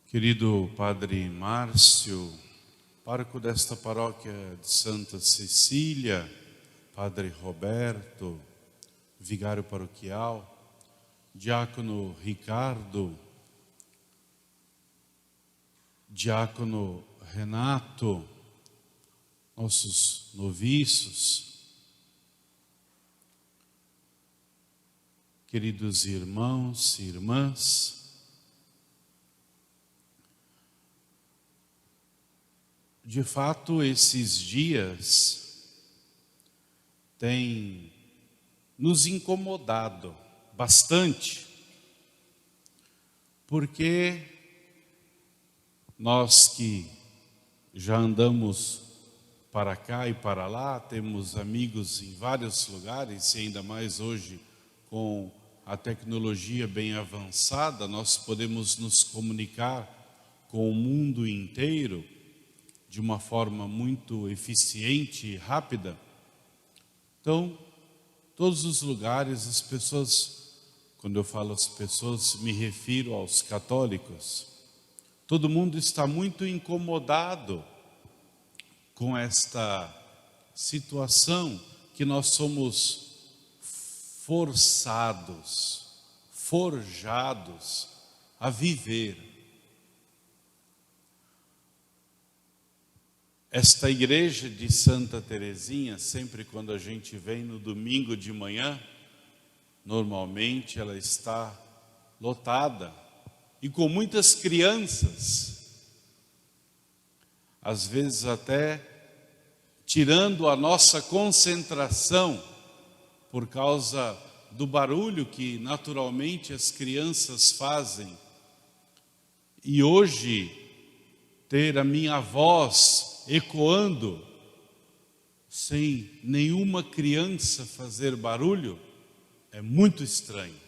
Querido Padre Márcio, pároco desta paróquia de Santa Cecília, Padre Roberto, vigário paroquial, Diácono Ricardo, Diácono Renato, nossos noviços, queridos irmãos e irmãs, de fato, esses dias têm nos incomodado bastante, porque nós que já andamos para cá e para lá, temos amigos em vários lugares, e ainda mais hoje com a tecnologia bem avançada, nós podemos nos comunicar com o mundo inteiro de uma forma muito eficiente e rápida. Então, todos os lugares, as pessoas, quando eu falo as pessoas, me refiro aos católicos. Todo mundo está muito incomodado com esta situação que nós somos forjados a viver. Esta igreja de Santa Teresinha, sempre quando a gente vem no domingo de manhã, normalmente ela está lotada e com muitas crianças, às vezes até tirando a nossa concentração por causa do barulho que naturalmente as crianças fazem. E hoje ter a minha voz ecoando, sem nenhuma criança fazer barulho, é muito estranho.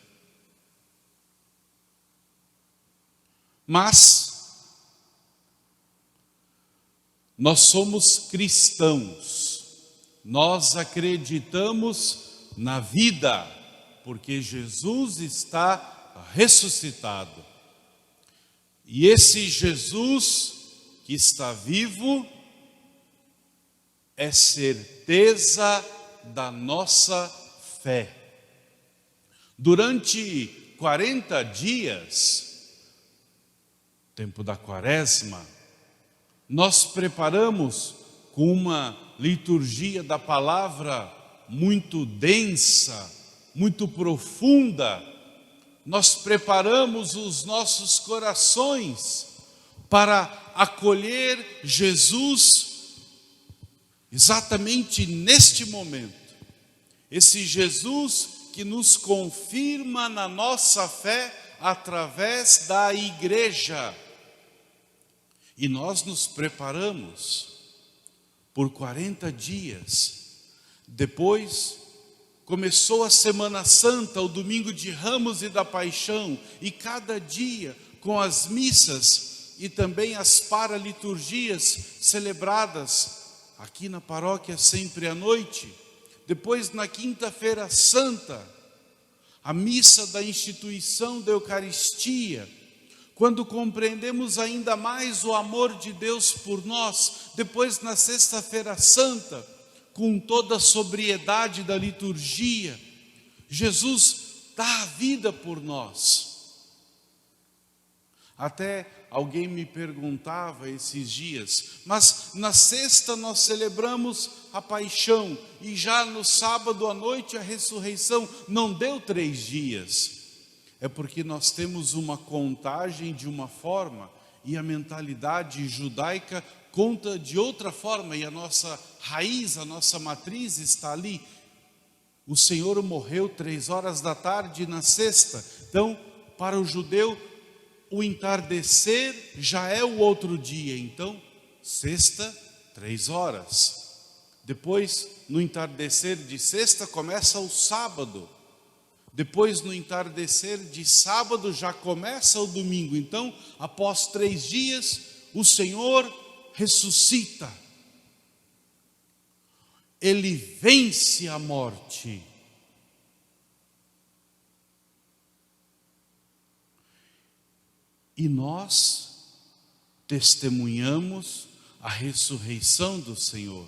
Mas nós somos cristãos, nós acreditamos na vida, porque Jesus está ressuscitado. E esse Jesus que está vivo é certeza da nossa fé. Durante 40 dias, tempo da quaresma, nós preparamos com uma liturgia da palavra muito densa, muito profunda. Nós preparamos os nossos corações para acolher Jesus exatamente neste momento, esse Jesus que nos confirma na nossa fé através da igreja. E nós nos preparamos por 40 dias. Depois começou a Semana Santa, o domingo de Ramos e da Paixão, e cada dia com as missas e também as paraliturgias celebradas aqui na paróquia sempre à noite. Depois, na quinta-feira santa, a missa da instituição da Eucaristia, quando compreendemos ainda mais o amor de Deus por nós. Depois, na sexta-feira santa, com toda a sobriedade da liturgia, Jesus dá a vida por nós. Até alguém me perguntava esses dias, mas na sexta nós celebramos a paixão e já no sábado à noite a ressurreição, não deu 3 dias. É porque nós temos uma contagem de uma forma e a mentalidade judaica conta de outra forma, e a nossa raiz, a nossa matriz está ali. O Senhor morreu 3 horas da tarde na sexta, então para o judeu o entardecer já é o outro dia. Então, sexta, 3 horas. Depois, no entardecer de sexta, começa o sábado. Depois, no entardecer de sábado, já começa o domingo. Então, após 3 dias, o Senhor ressuscita. Ele vence a morte. E nós testemunhamos a ressurreição do Senhor.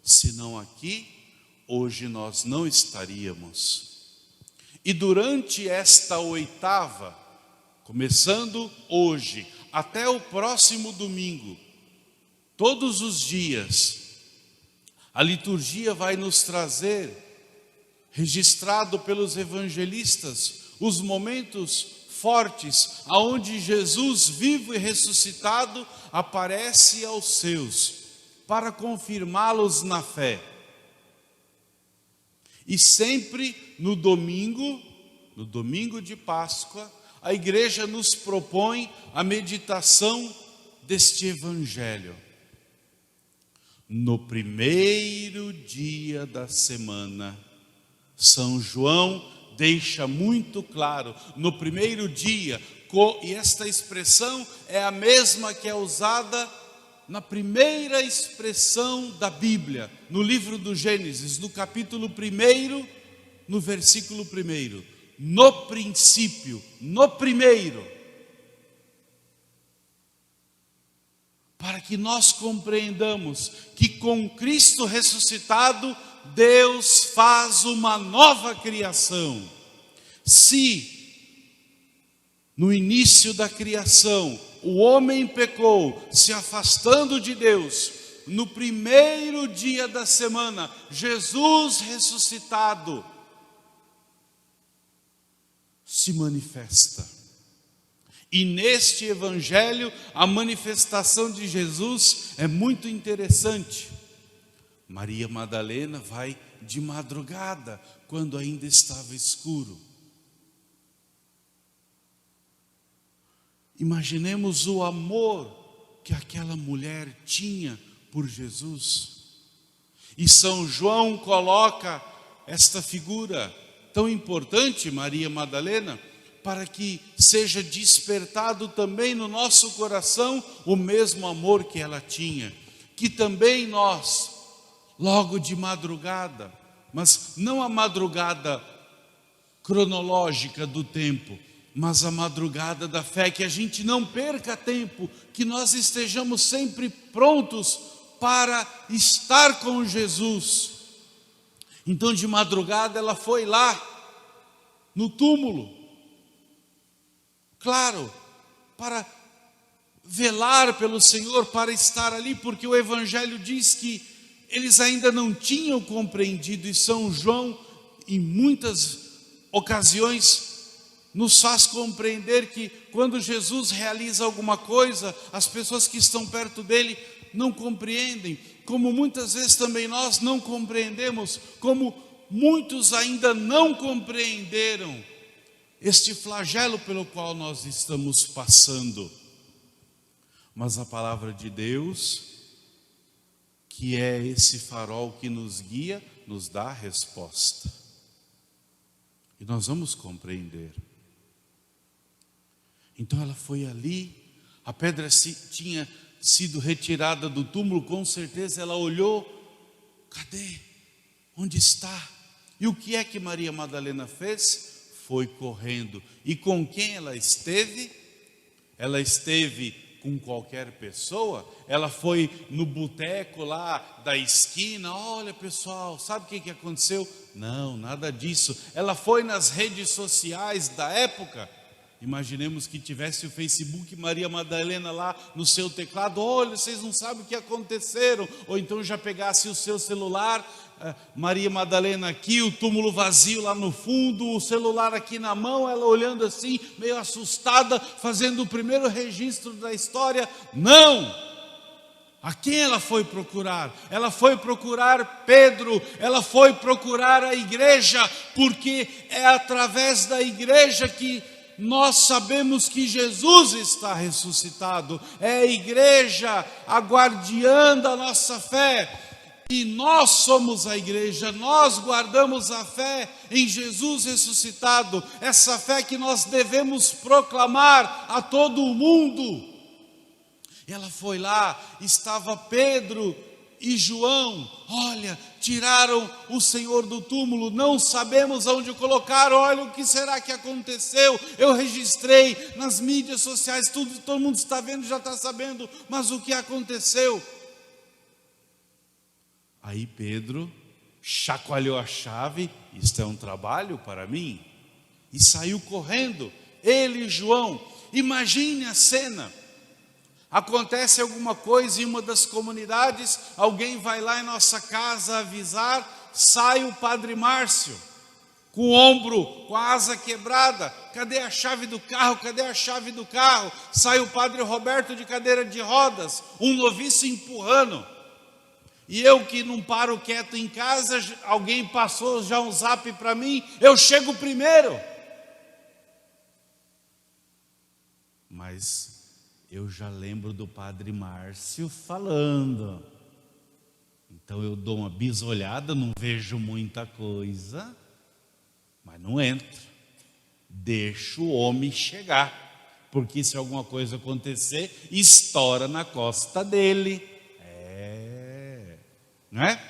Senão aqui, hoje nós não estaríamos. E durante esta oitava, começando hoje, até o próximo domingo, todos os dias, a liturgia vai nos trazer, registrado pelos evangelistas, os momentos fortes, aonde Jesus, vivo e ressuscitado, aparece aos seus, para confirmá-los na fé. E sempre no domingo de Páscoa, a igreja nos propõe a meditação deste evangelho. No primeiro dia da semana, São João deixa muito claro, no primeiro dia, e esta expressão é a mesma que é usada na primeira expressão da Bíblia, no livro do Gênesis, no capítulo 1, no versículo 1. No princípio, no primeiro. Para que nós compreendamos que com Cristo ressuscitado, Deus faz uma nova criação. Se no início da criação o homem pecou, se afastando de Deus, no primeiro dia da semana, Jesus ressuscitado se manifesta. E neste evangelho, a manifestação de Jesus é muito interessante. Maria Madalena vai de madrugada, quando ainda estava escuro. Imaginemos o amor que aquela mulher tinha por Jesus. E São João coloca esta figura tão importante, Maria Madalena, para que seja despertado também no nosso coração o mesmo amor que ela tinha. Que também nós, logo de madrugada, mas não a madrugada cronológica do tempo, mas a madrugada da fé, que a gente não perca tempo, que nós estejamos sempre prontos para estar com Jesus. Então de madrugada ela foi lá, no túmulo, claro, para velar pelo Senhor, para estar ali, porque o Evangelho diz que eles ainda não tinham compreendido, e São João, em muitas ocasiões, nos faz compreender que quando Jesus realiza alguma coisa, as pessoas que estão perto dele não compreendem, como muitas vezes também nós não compreendemos, como muitos ainda não compreenderam este flagelo pelo qual nós estamos passando. Mas a palavra de Deus, que é esse farol que nos guia, nos dá a resposta. E nós vamos compreender. Então ela foi ali, a pedra tinha sido retirada do túmulo, com certeza ela olhou, cadê? Onde está? E o que é que Maria Madalena fez? Foi correndo. E com quem ela esteve? Ela esteve com qualquer pessoa? Ela foi no boteco lá da esquina, olha pessoal, sabe o que aconteceu? Não, nada disso. Ela foi nas redes sociais da época. Imaginemos que tivesse o Facebook, Maria Madalena lá no seu teclado, olha, vocês não sabem o que aconteceram. Ou então já pegasse o seu celular, Maria Madalena aqui, o túmulo vazio lá no fundo, o celular aqui na mão, ela olhando assim, meio assustada, fazendo o primeiro registro da história. Não! A quem ela foi procurar? Ela foi procurar Pedro, ela foi procurar a igreja, porque é através da igreja que nós sabemos que Jesus está ressuscitado. É a igreja a guardiã da nossa fé. E nós somos a igreja, nós guardamos a fé em Jesus ressuscitado. Essa fé que nós devemos proclamar a todo o mundo. Ela foi lá, estava Pedro e João. Olha, Tiraram o Senhor do túmulo, não sabemos onde colocaram, olha o que será que aconteceu. Eu registrei nas mídias sociais, tudo, todo mundo está vendo, já está sabendo, mas o que aconteceu? Aí Pedro chacoalhou a chave, isto é um trabalho para mim, e saiu correndo, ele e João. Imagine a cena. Acontece alguma coisa em uma das comunidades, alguém vai lá em nossa casa avisar, sai o Padre Márcio, com o ombro, com a asa quebrada, cadê a chave do carro, cadê a chave do carro? Sai o Padre Roberto de cadeira de rodas, um noviço empurrando, e eu que não paro quieto em casa, alguém passou já um zap para mim, eu chego primeiro. Mas eu já lembro do Padre Márcio falando. Então eu dou uma bisolhada, não vejo muita coisa, mas não entro. Deixo o homem chegar, porque se alguma coisa acontecer, estoura na costa dele. Não é?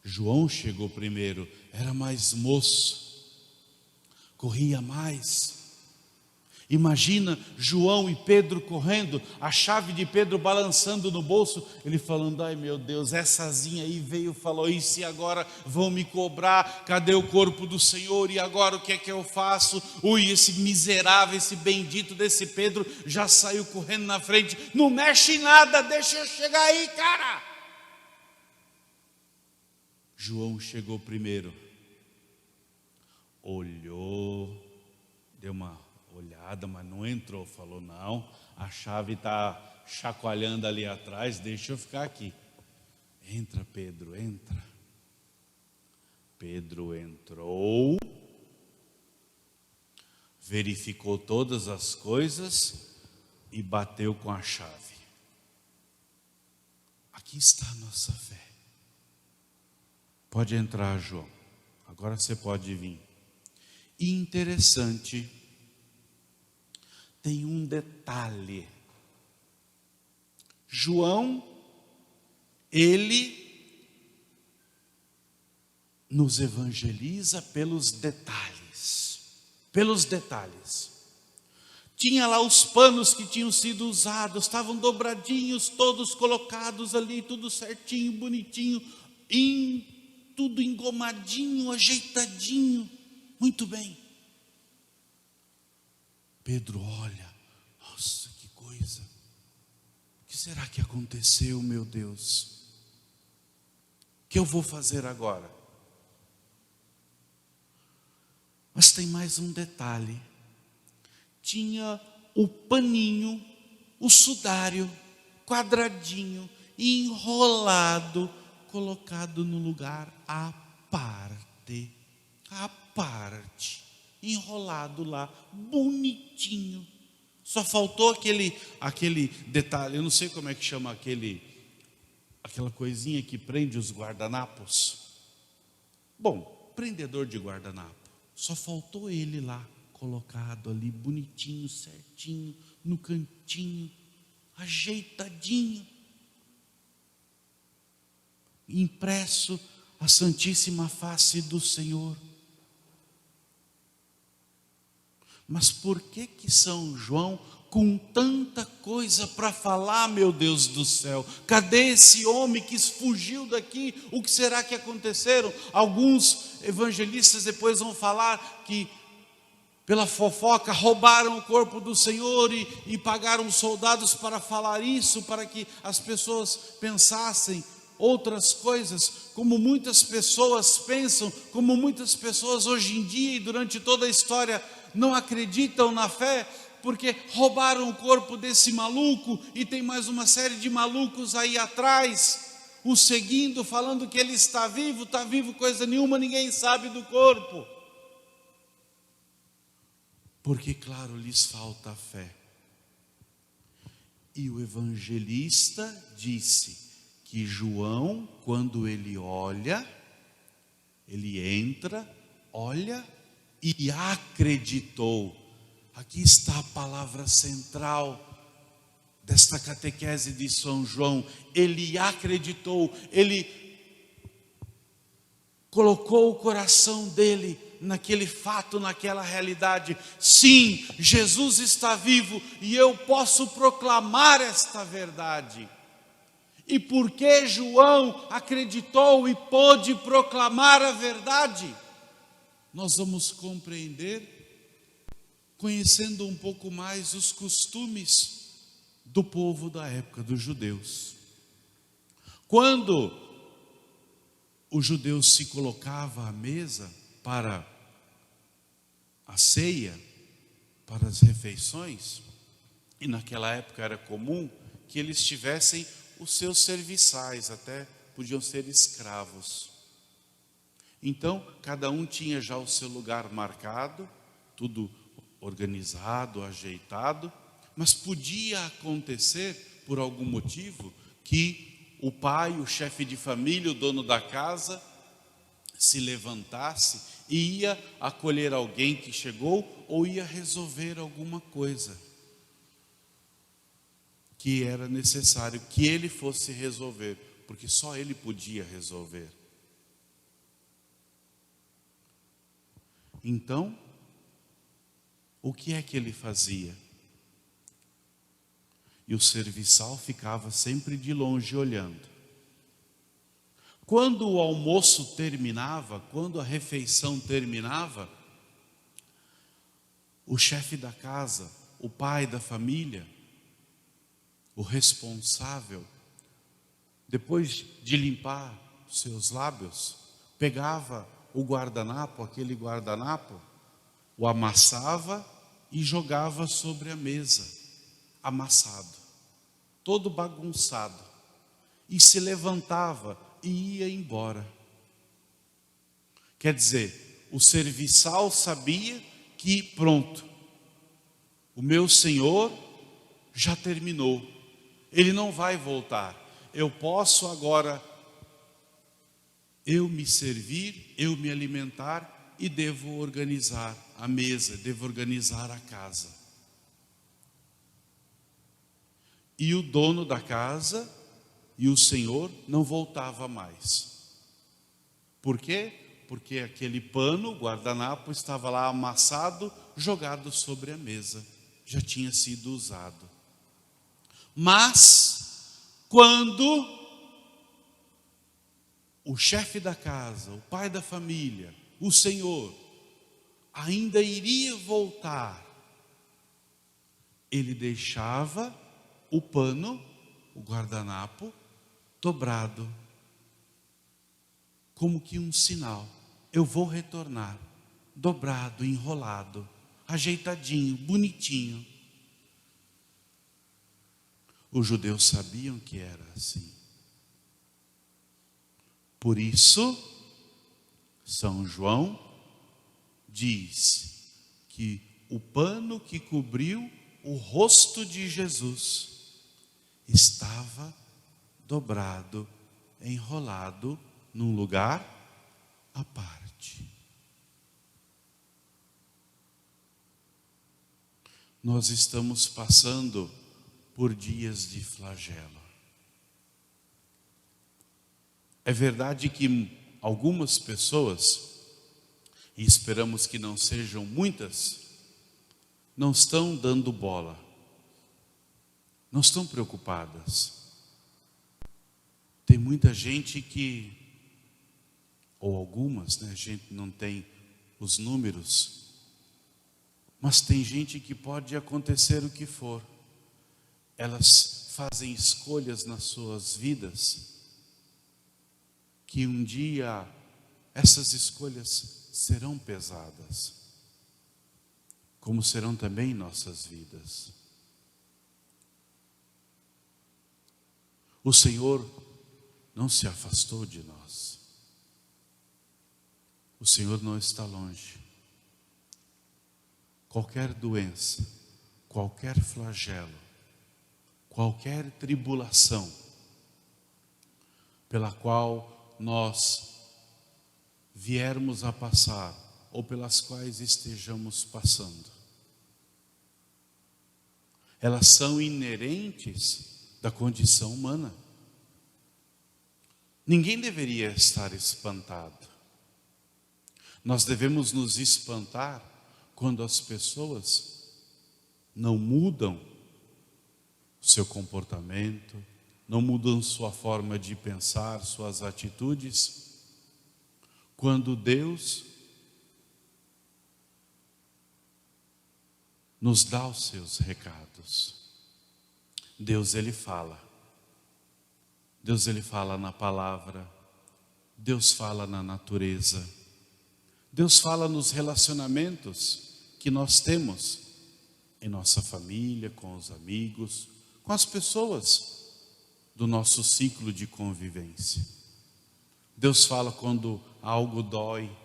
João chegou primeiro, era mais moço, corria mais. Imagina João e Pedro correndo, a chave de Pedro balançando no bolso, ele falando, ai meu Deus, essa asinha aí veio, falou isso, e agora vão me cobrar, cadê o corpo do Senhor, e agora o que é que eu faço? Ui, esse miserável, esse bendito desse Pedro, já saiu correndo na frente, não mexe em nada, deixa eu chegar aí, cara. João chegou primeiro, olhou, deu uma olhada, mas não entrou, falou, não, a chave está chacoalhando ali atrás, deixa eu ficar aqui. Entra, Pedro, entra. Pedro entrou, verificou todas as coisas e bateu com a chave. Aqui está a nossa fé. Pode entrar, João, agora você pode vir. E interessante, tem um detalhe. João, ele nos evangeliza pelos detalhes. Pelos detalhes. Tinha lá os panos que tinham sido usados, estavam dobradinhos, todos colocados ali, tudo certinho, bonitinho, tudo engomadinho, ajeitadinho, muito bem. Pedro olha, nossa, que coisa, o que será que aconteceu, meu Deus? O que eu vou fazer agora? Mas tem mais um detalhe, tinha o paninho, o sudário, quadradinho, enrolado, colocado no lugar à parte, enrolado lá, bonitinho. Só faltou aquele detalhe, eu não sei como é que chama aquela coisinha que prende os guardanapos. Bom, prendedor de guardanapo. Só faltou ele lá, colocado ali, bonitinho, certinho, no cantinho, ajeitadinho. Impresso a santíssima face do Senhor. Mas por que São João, com tanta coisa para falar, meu Deus do céu? Cadê esse homem que fugiu daqui? O que será que aconteceram? Alguns evangelistas depois vão falar que, pela fofoca, roubaram o corpo do Senhor e pagaram soldados para falar isso, para que as pessoas pensassem outras coisas, como muitas pessoas pensam, como muitas pessoas hoje em dia e durante toda a história não acreditam na fé, porque roubaram o corpo desse maluco e tem mais uma série de malucos aí atrás, o seguindo, falando que ele está vivo coisa nenhuma, ninguém sabe do corpo. Porque, claro, lhes falta a fé. E o evangelista disse que João, quando ele olha, ele entra, olha e acreditou. Aqui está a palavra central desta catequese de São João. Ele acreditou, ele colocou o coração dele naquele fato, naquela realidade. Sim, Jesus está vivo e eu posso proclamar esta verdade. E porque João acreditou e pôde proclamar a verdade, nós vamos compreender, conhecendo um pouco mais os costumes do povo da época dos judeus. Quando o judeu se colocava à mesa para a ceia, para as refeições, e naquela época era comum que eles tivessem os seus serviçais, até podiam ser escravos. Então, cada um tinha já o seu lugar marcado, tudo organizado, ajeitado, mas podia acontecer, por algum motivo, que o pai, o chefe de família, o dono da casa, se levantasse e ia acolher alguém que chegou ou ia resolver alguma coisa que era necessário que ele fosse resolver, porque só ele podia resolver. Então, o que é que ele fazia? E o serviçal ficava sempre de longe olhando. Quando o almoço terminava, quando a refeição terminava, o chefe da casa, o pai da família, o responsável, depois de limpar os seus lábios, pegava o guardanapo, aquele guardanapo, o amassava e jogava sobre a mesa, amassado, todo bagunçado, e se levantava e ia embora. Quer dizer, o serviçal sabia que pronto, o meu Senhor já terminou, ele não vai voltar, eu posso agora eu me servir, eu me alimentar e devo organizar a mesa, devo organizar a casa. E o dono da casa e o Senhor não voltava mais. Por quê? Porque aquele pano, guardanapo, estava lá amassado, jogado sobre a mesa, já tinha sido usado. Mas, quando o chefe da casa, o pai da família, o Senhor, ainda iria voltar, ele deixava o pano, o guardanapo, dobrado, como que um sinal, eu vou retornar, dobrado, enrolado, ajeitadinho, bonitinho. Os judeus sabiam que era assim. Por isso, São João diz que o pano que cobriu o rosto de Jesus estava dobrado, enrolado num lugar à parte. Nós estamos passando por dias de flagelo. É verdade que algumas pessoas, e esperamos que não sejam muitas, não estão dando bola, não estão preocupadas. Tem muita gente que, ou algumas, né, a gente não tem os números, mas tem gente que pode acontecer o que for. Elas fazem escolhas nas suas vidas, que um dia essas escolhas serão pesadas, como serão também nossas vidas. O Senhor não se afastou de nós. O Senhor não está longe. Qualquer doença, qualquer flagelo, qualquer tribulação pela qual nós viermos a passar ou pelas quais estejamos passando, elas são inerentes da condição humana. Ninguém deveria estar espantado. Nós devemos nos espantar quando as pessoas não mudam seu comportamento, não mudam sua forma de pensar, suas atitudes. Quando Deus nos dá os seus recados. Deus, Ele fala. Deus, Ele fala na palavra. Deus fala na natureza. Deus fala nos relacionamentos que nós temos em nossa família, com os amigos, com as pessoas do nosso ciclo de convivência. Deus fala quando algo dói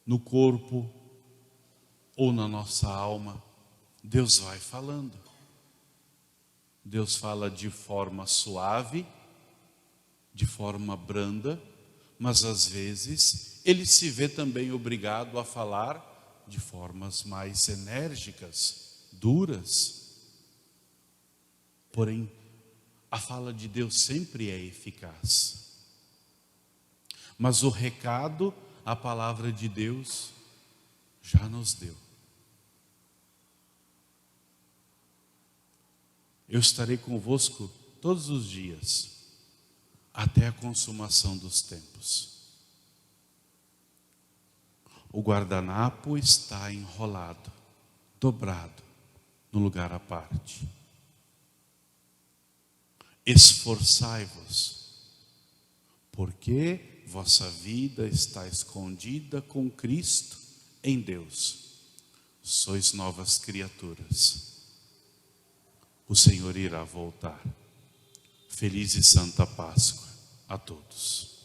no corpo ou na nossa alma. Deus vai falando. Deus fala de forma suave, de forma branda, mas às vezes Ele se vê também obrigado a falar de formas mais enérgicas, duras. Porém, a fala de Deus sempre é eficaz. Mas o recado, a palavra de Deus já nos deu. Eu estarei convosco todos os dias, até a consumação dos tempos. O guardanapo está enrolado, dobrado, no lugar à parte. Esforçai-vos, porque vossa vida está escondida com Cristo em Deus. Sois novas criaturas. O Senhor irá voltar. Feliz e Santa Páscoa a todos.